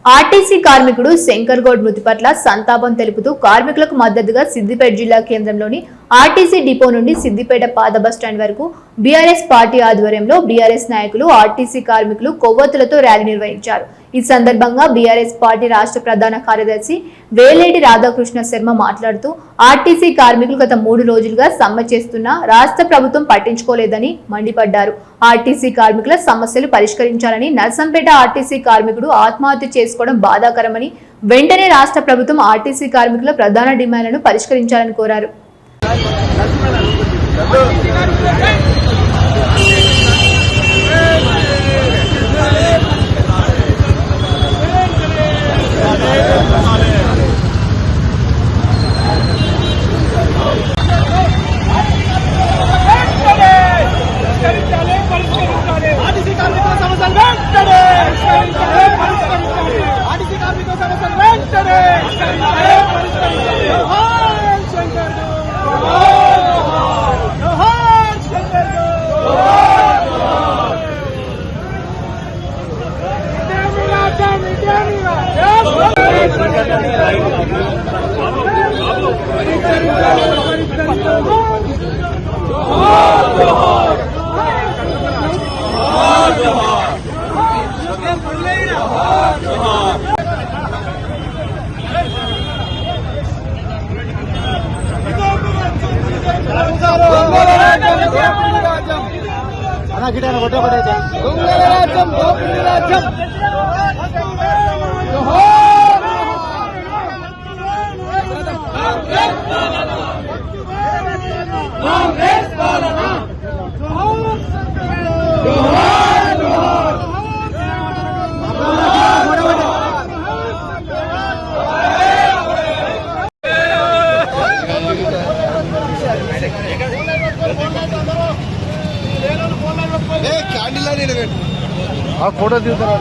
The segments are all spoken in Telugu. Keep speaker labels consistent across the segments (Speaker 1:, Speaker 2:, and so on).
Speaker 1: ఆర్టీసీ కార్మికుడు శంకర్ గౌడ్ మృతి పట్ల సంతాపం తెలుపుతూ కార్మికులకు మద్దతుగా సిద్దిపేట జిల్లా కేంద్రంలోని ఆర్టీసీ డిపో నుండి సిద్దిపేట పాత బస్టాండ్ వరకు బీఆర్ఎస్ పార్టీ ఆధ్వర్యంలో బీఆర్ఎస్ నాయకులు ఆర్టీసీ కార్మికులు కొవ్వొత్తులతో ర్యాలీ నిర్వహించారు। ఈ సందర్భంగా బీఆర్ఎస్ పార్టీ రాష్ట్ర ప్రధాన కార్యదర్శి వేలేటి రాధాకృష్ణ శర్మ మాట్లాడుతూ ఆర్టీసీ కార్మికులు గత 3 రోజులుగా సమ్మె చేస్తున్నా రాష్ట్ర ప్రభుత్వం పట్టించుకోలేదని మండిపడ్డారు। ఆర్టీసీ కార్మికుల సమస్యలు పరిష్కరించాలని, నర్సంపేట ఆర్టీసీ కార్మికుడు ఆత్మహత్య చేసుకోవడం బాధాకరమని, వెంటనే రాష్ట్ర ప్రభుత్వం ఆర్టీసీ కార్మికుల ప్రధాన డిమాండ్లను పరిష్కరించాలని కోరారు।
Speaker 2: फोटो दिखाओ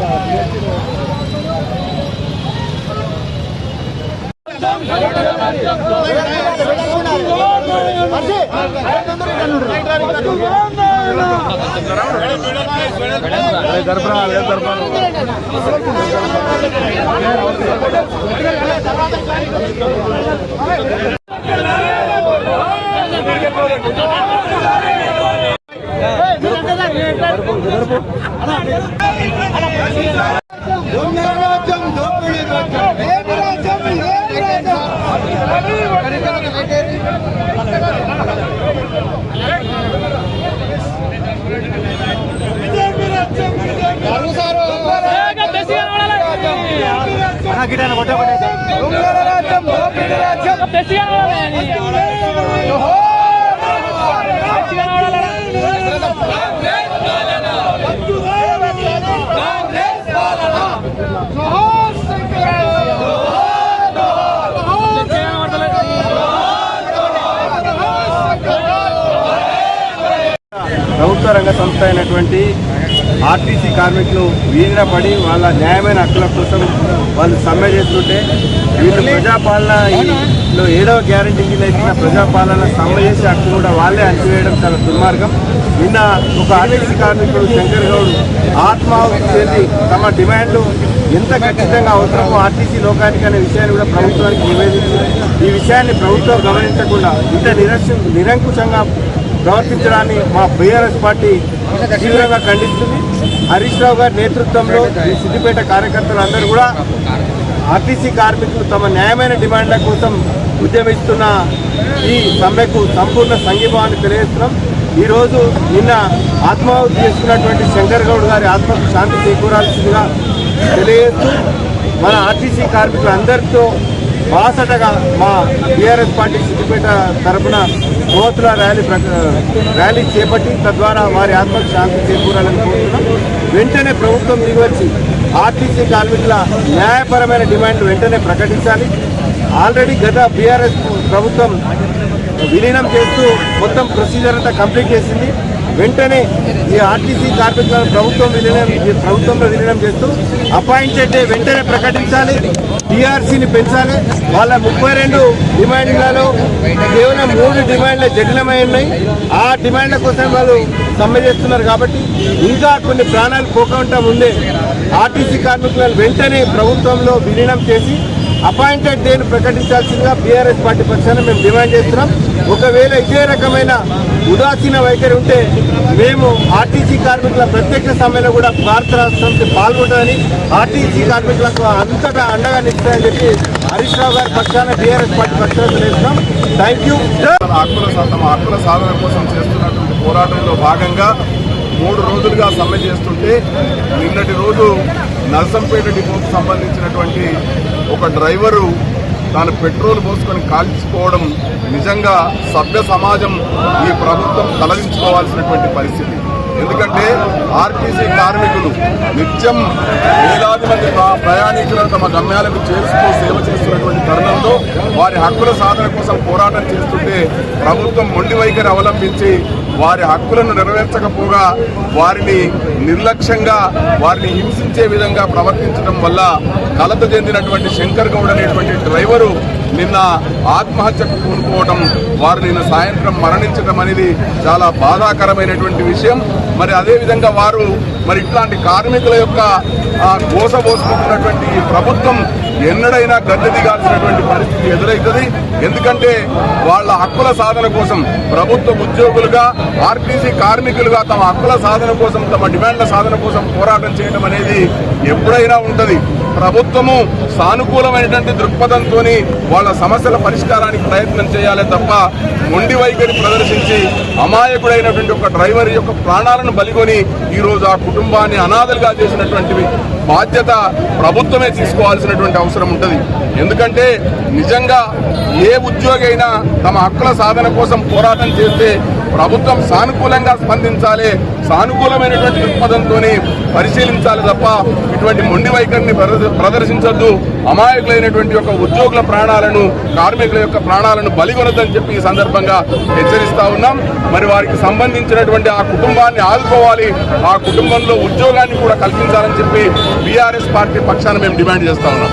Speaker 2: ప్రభుత్వ రంగ సంస్థ అయినటువంటి ఆర్టీసీ కార్మికులు వీధిన పడి వాళ్ళ న్యాయమైన హక్కుల కోసం వాళ్ళు సమ్మె చేస్తుంటే వీళ్ళు ప్రజాపాలనలో 7వ గ్యారెంటీ కింద ఇచ్చిన ప్రజాపాలన సమ్మె చేసే హక్కు కూడా వాళ్ళే అణచివేయడం చాలా దుర్మార్గం। నిన్న ఒక ఆర్టీసీ కార్మికుడు శంకర్ గౌడ్ ఆత్మాహుతి చేసి తమ డిమాండ్లు ఎంత ఖచ్చితంగా అవసరమో ఆర్టీసీ లోకానికి అనే విషయాన్ని కూడా ప్రభుత్వానికి నివేదించింది। ఈ విషయాన్ని ప్రభుత్వం గమనించకుండా ఇంత నిరంకుశంగా ప్రవర్తించడాన్ని మా బీఆర్ఎస్ పార్టీ తీవ్రంగా ఖండిస్తుంది। హరీష్ రావు గారి నేతృత్వంలో ఈ సిద్దిపేట కార్యకర్తలందరూ కూడా ఆర్టీసీ కార్మికులు తమ న్యాయమైన డిమాండ్ల కోసం ఉద్యమిస్తున్న ఈ సమ్మెకు సంపూర్ణ సంఘీభావాన్ని తెలియజేస్తున్నాం। ఈరోజు నిన్న ఆత్మాహుతి చేసుకున్నటువంటి శంకర్ గౌడ్ గారి ఆత్మకు శాంతి చేకూరాల్సిందిగా తెలియజేస్తూ మన ఆర్టీసీ కార్మికులందరితో బాసటగా మా బీఆర్ఎస్ పార్టీ సిద్దిపేట తరఫున కోతుల ర్యాలీ చేపట్టి తద్వారా వారి ఆత్మకు శాంతి చేకూరాలని కోరుతున్నాం। వెంటనే ప్రభుత్వం దిగివచ్చి ఆర్టీసీ కార్మికుల న్యాయపరమైన డిమాండ్లు వెంటనే ప్రకటించాలి। ఆల్రెడీ గత బీఆర్ఎస్ ప్రభుత్వం విలీనం చేస్తూ మొత్తం ప్రొసీజర్ అంతా కంప్లీట్ చేసింది। వెంటనే ఈ ఆర్టీసీ కార్మికులను ప్రభుత్వంలో విలీనం చేస్తూ అపాయింటెడ్ డే వెంటనే ప్రకటించాలి, టీఆర్సీని పెంచాలి। వాళ్ళ 32 డిమాండ్లలో కేవలం 3 డిమాండ్లు జటిలమై ఉన్నాయి। ఆ డిమాండ్ల కోసం వాళ్ళు సమ్మె చేస్తున్నారు కాబట్టి ఇంకా కొన్ని ప్రాణాలు పోకుండా ముందే ఆర్టీసీ కార్మికులను వెంటనే ప్రభుత్వంలో విలీనం చేసి అపాయింటెడ్ డేను ప్రకటించాల్సిందిగా బీఆర్ఎస్ పార్టీ పక్షాన మేము డిమాండ్ చేస్తున్నాం. ఒకవేళ ఇదే రకమైన ఉదాసీన వైఖరి ఉంటే మేము ఆర్టీసీ కార్మికుల ప్రత్యక్ష సమ్మెలో కూడా భారత రాష్ట్రానికి పాల్గొంటుందని, ఆర్టీసీ కార్మికులకు అంతటా అండగా నిలుస్తాయని చెప్పి హరీష్ రావు గారి పక్షాన బీఆర్ఎస్ పార్టీ పక్షాన తెలియజేస్తున్నాం. Thank you.
Speaker 3: తమ హక్కుల సాధన కోసం చేస్తున్నటువంటి పోరాటంలో భాగంగా 3 రోజులుగా సమ్మె చేస్తుంటే నిన్నటి రోజు నర్సంపేట డిపోకు సంబంధించినటువంటి ఒక డ్రైవరు తాను పెట్రోల్ పోసుకొని కాల్చుకోవడం నిజంగా సభ్య సమాజం ఈ ప్రభుత్వం తలదించుకోవాల్సినటువంటి పరిస్థితి. ఎందుకంటే ఆర్టీసీ కార్మికులు నిత్యం వేలాది మంది ప్రయాణికులను తమ గమ్యాలకు చేరుస్తూ సేవ చేస్తున్నటువంటి తరుణంలో వారి హక్కుల సాధన కోసం పోరాటం చేస్తుంటే ప్రభుత్వం మొండి వైఖరి అవలంబించి వారి హక్కులను నెరవేర్చకపోగా వారిని నిర్లక్ష్యంగా వారిని హింసించే విధంగా ప్రవర్తించడం వల్ల కలత చెందినటువంటి శంకర్ గౌడ్ అనేటువంటి డ్రైవరు నిన్న ఆత్మహత్యకు పూనుకోవడం, వారు నిన్న సాయంత్రం మరణించడం అనేది చాలా బాధాకరమైనటువంటి విషయం. మరి అదేవిధంగా వారు మరి ఇట్లాంటి కార్మికుల యొక్క కోసపోసుకుంటున్నటువంటి ప్రభుత్వం ఎన్నడైనా గద్దె దిగాల్సినటువంటి పరిస్థితి ఎదురవుతుంది. ఎందుకంటే వాళ్ళ హక్కుల సాధన కోసం ప్రభుత్వ ఉద్యోగులుగా ఆర్టీసీ కార్మికులుగా తమ హక్కుల సాధన కోసం తమ డిమాండ్ల సాధన కోసం పోరాటం చేయడం అనేది ఎప్పుడైనా ఉంటుంది. ప్రభుత్వము సానుకూలమైనటువంటి దృక్పథంతో వాళ్ళ సమస్యల పరిష్కారానికి ప్రయత్నం చేయాలి తప్ప మొండి వైఖరి ప్రదర్శించి అమాయకుడైనటువంటి ఒక డ్రైవర్ యొక్క ప్రాణాలను బలిగొని ఈరోజు ఆ కుటుంబాన్ని అనాథలుగా చేసినటువంటి బాధ్యత ప్రభుత్వమే తీసుకోవాల్సినటువంటి అవసరం ఉంటుంది. ఎందుకంటే నిజంగా ఏ ఉద్యోగి అయినా తమ హక్కుల సాధన కోసం పోరాటం చేస్తే ప్రభుత్వం సానుకూలంగా స్పందించాలి, సానుకూలమైనటువంటి దృక్పథంతో పరిశీలించాలి తప్ప ఇటువంటి మొండి వైఖరిని ప్రదర్శించొద్దు. అమాయకులైనటువంటి యొక్క ఉద్యోగుల ప్రాణాలను, కార్మికుల యొక్క ప్రాణాలను బలిగొనొద్దని చెప్పి ఈ సందర్భంగా హెచ్చరిస్తా ఉన్నాం. మరి వారికి సంబంధించినటువంటి ఆ కుటుంబాన్ని ఆదుకోవాలి, ఆ కుటుంబంలో ఉద్యోగాన్ని కూడా కల్పించాలని చెప్పి బీఆర్ఎస్ పార్టీ పక్షాన మేము డిమాండ్ చేస్తా ఉన్నాం.